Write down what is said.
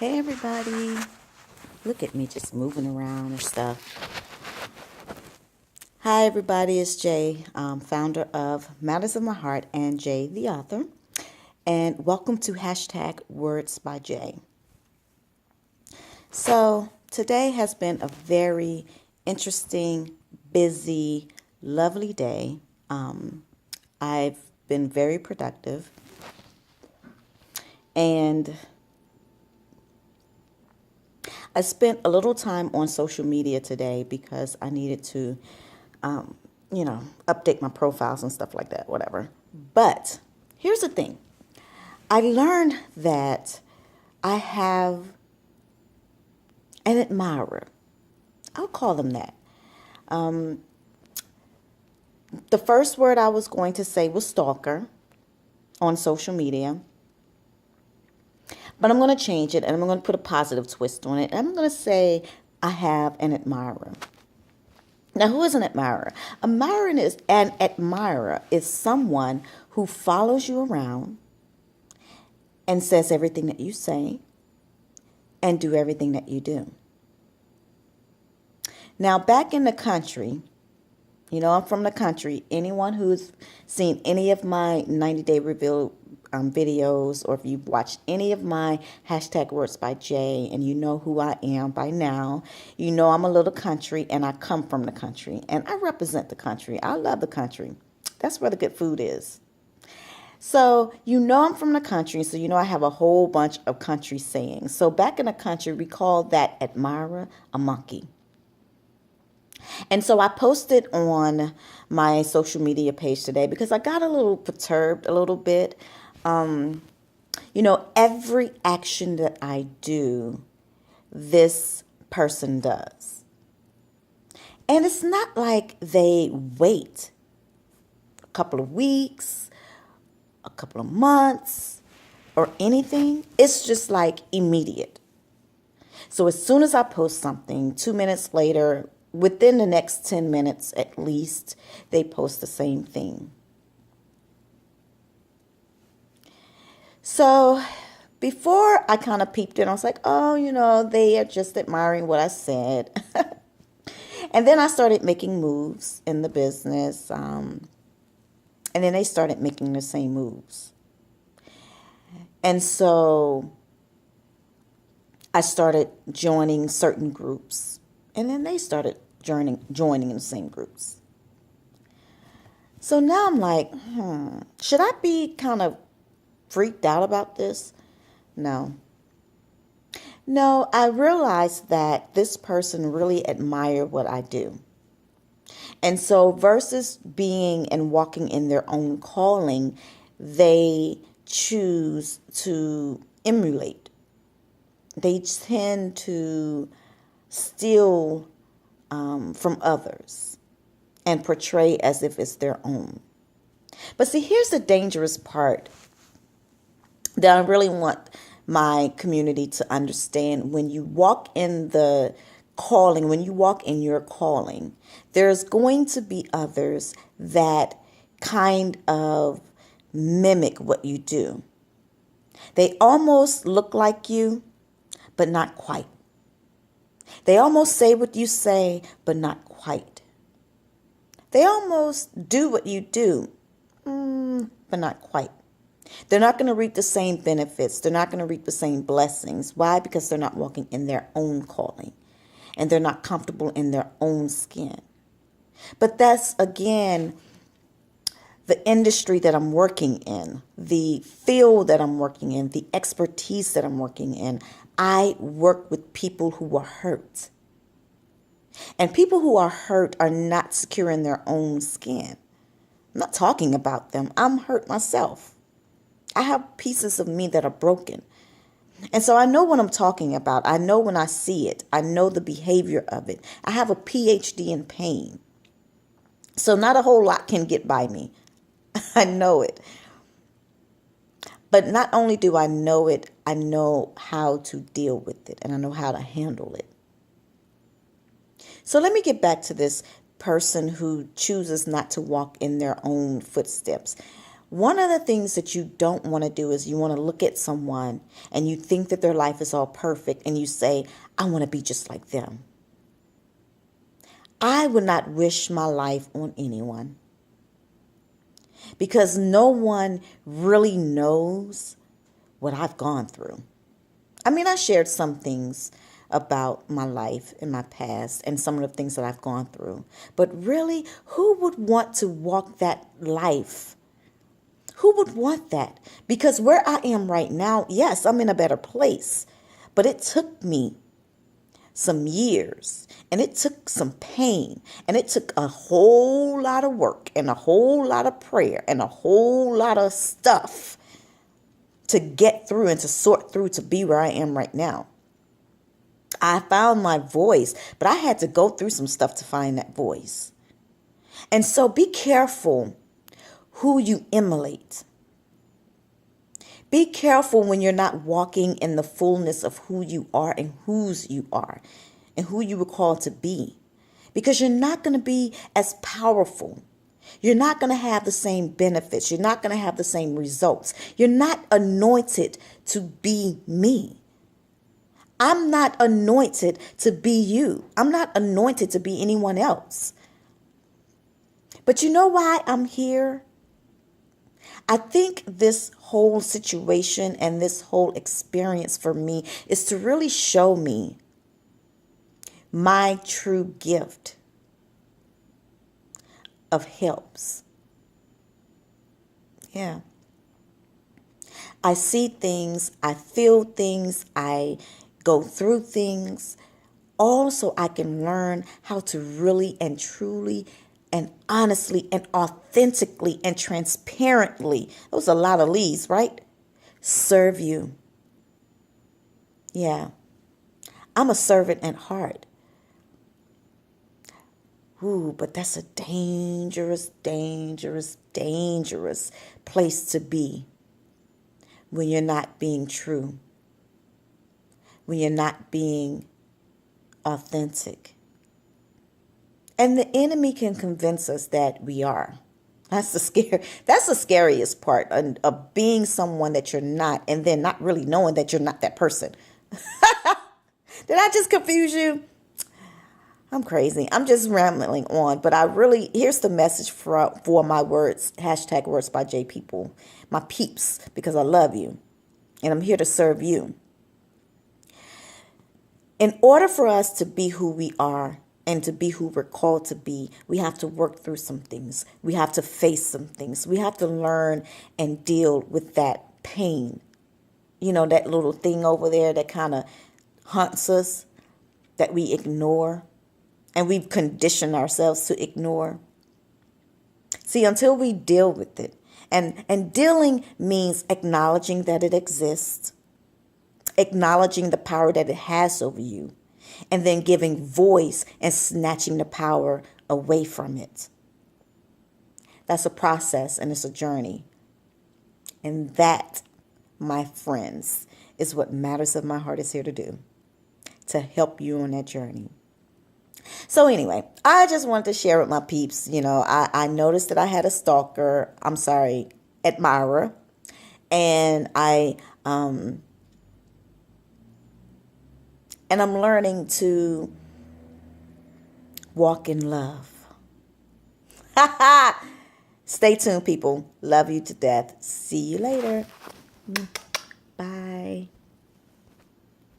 Hey everybody, look at me just moving around and stuff. Hi everybody, it's Jay, founder of Matters of My Heart and Jay the author. And welcome to hashtag Words by Jay. So today has been a very interesting, busy, lovely day. I've been very productive and I spent a little time on social media today because I needed to, update my profiles and stuff like that, whatever. But here's the thing, I learned that I have an admirer. I'll call them that. The first word I was going to say was stalker on social media, but I'm going to change it and I'm going to put a positive twist on it. And I'm going to say I have an admirer. Now, who is an admirer? An admirer is someone who follows you around and says everything that you say and do everything that you do. Now, back in the country, I'm from the country. Anyone who's seen any of my 90-day reveal videos, or if you've watched any of my hashtag Words by Jay, and you know who I am by now, you know I'm a little country, and I come from the country, and I represent the country. I love the country. That's where the good food is. So I'm from the country, so I have a whole bunch of country sayings. So back in the country, we call that admirer a monkey. And so I posted on my social media page today because I got a little perturbed a little bit. Every action that I do, this person does. And it's not like they wait a couple of weeks, a couple of months, or anything. It's just like immediate. So as soon as I post something, 2 minutes later, within the next 10 minutes at least, they post the same thing. So before I kind of peeped in, I was like, oh, they are just admiring what I said. And then I started making moves in the business. And then they started making the same moves. And so I started joining certain groups. And then they started joining in the same groups. So now I'm like, should I be kind of freaked out about this? No. No, I realized that this person really admired what I do. And so versus being and walking in their own calling, they choose to emulate. They tend to steal from others and portray as if it's their own. But see, here's the dangerous part that I really want my community to understand. When you walk in the calling, when you walk in your calling, there's going to be others that kind of mimic what you do. They almost look like you, but not quite. They almost say what you say, but not quite. They almost do what you do, but not quite. They're not going to reap the same benefits. They're not going to reap the same blessings. Why? Because they're not walking in their own calling, and they're not comfortable in their own skin. But that's, again, the industry that I'm working in, the field that I'm working in, the expertise that I'm working in. I work with people who are hurt. And people who are hurt are not secure in their own skin. I'm not talking about them. I'm hurt myself. I have pieces of me that are broken. And so I know what I'm talking about. I know when I see it. I know the behavior of it. I have a PhD in pain. So not a whole lot can get by me. I know it. But not only do I know it, I know how to deal with it, and I know how to handle it. So let me get back to this person who chooses not to walk in their own footsteps. One of the things that you don't want to do is you want to look at someone and you think that their life is all perfect and you say, I want to be just like them. I would not wish my life on anyone because no one really knows what I've gone through. I mean, I shared some things about my life in my past and some of the things that I've gone through. But really, who would want to walk that life? Who would want that? Because where I am right now, yes, I'm in a better place. But it took me some years and it took some pain and it took a whole lot of work and a whole lot of prayer and a whole lot of stuff to get through and to sort through to be where I am right now. I found my voice, but I had to go through some stuff to find that voice. And so be careful who you emulate. Be careful when you're not walking in the fullness of who you are and whose you are and who you were called to be. Because you're not going to be as powerful. You're not going to have the same benefits. You're not going to have the same results. You're not anointed to be me. I'm not anointed to be you. I'm not anointed to be anyone else. But you know why I'm here? I think this whole situation and this whole experience for me is to really show me my true gift of helps. Yeah. I see things, I feel things, I go through things, all so I can learn how to really and truly and honestly and authentically and transparently, those are a lot of leads, right? Serve you. Yeah. I'm a servant at heart. Ooh, but that's a dangerous, dangerous, dangerous place to be when you're not being true, when you're not being authentic. And the enemy can convince us that we are. That's the scariest part of being someone that you're not and then not really knowing that you're not that person. Did I just confuse you? I'm crazy. I'm just rambling on, but here's the message for my words, hashtag words by J people, my peeps, because I love you and I'm here to serve you. In order for us to be who we are and to be who we're called to be, we have to work through some things. We have to face some things. We have to learn and deal with that pain. You know, that little thing over there that kind of haunts us, that we ignore. And we've conditioned ourselves to ignore. See, until we deal with it, and dealing means acknowledging that it exists, acknowledging the power that it has over you, and then giving voice and snatching the power away from it. That's a process and it's a journey. And that, my friends, is what Matters of My Heart is here to do, to help you on that journey. So anyway, I just wanted to share with my peeps, I noticed that I had a stalker, admirer, and I'm learning to walk in love. Stay tuned, people. Love you to death. See you later.